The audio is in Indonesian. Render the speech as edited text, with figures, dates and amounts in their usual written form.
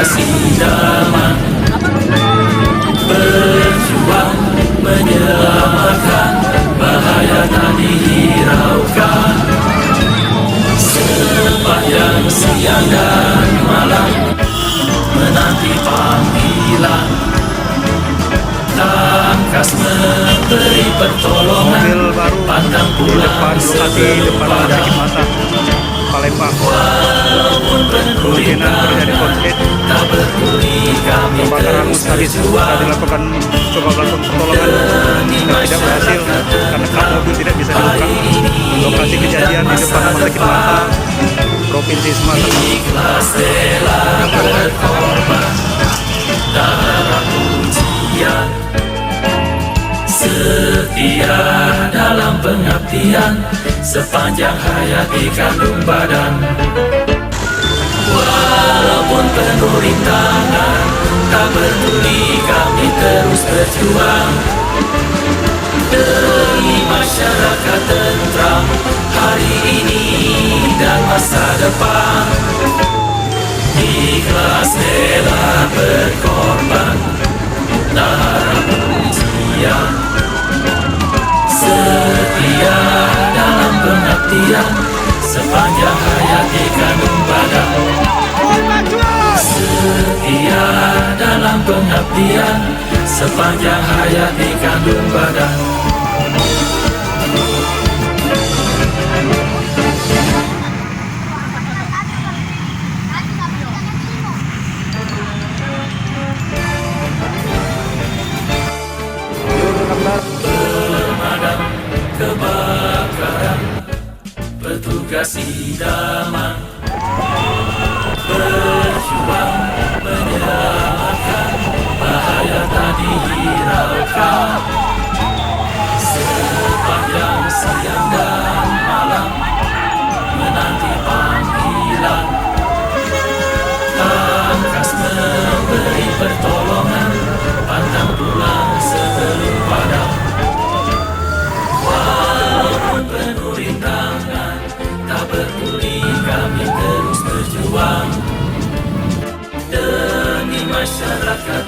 kasih damai, berjuang menyelamatkan, bahaya tak dihiraukan. Sepanjang siang dan malam menanti panggilan, tangkas memberi pertolongan, Mobil baru pantang di pulang depan lokasi depan rumah sakit mata Palembang. walaupun penuh Kemungkinan terjadi konflik. tak peduli kami Kebakaran terus tadi sudah berjuang. coba melakukan pertolongan dan tidak berhasil karena kap mobil tidak bisa dibuka. Lokasi kejadian di depan rumah sakit mata Provinsi Sumatera. Ikhlas rela berkorban, tak harap pujian, setia dalam pengabdian, sepanjang hayat di kandung badan. Walaupun penuh rintangan, tak peduli kami terus berjuang demi masyarakat tentram hari ini dan masa depan. Ikhlas rela berkorban, tak harap pujian, setia dalam pengabdian, sepanjang hayat di kandung badan. Setia dalam pengabdian, sepanjang hayat di kandung badan. Pemadam kebakaran, petugas idaman, berjuang menyelamatkan, bahaya tak dihiraukan. Sepanjang siang dan malam menanti panggilan, tangkas memberi pertolongan, pantang pulang sebelum padam. Walaupun penuh rintangan, tak peduli kami terus berjuang demi masyarakat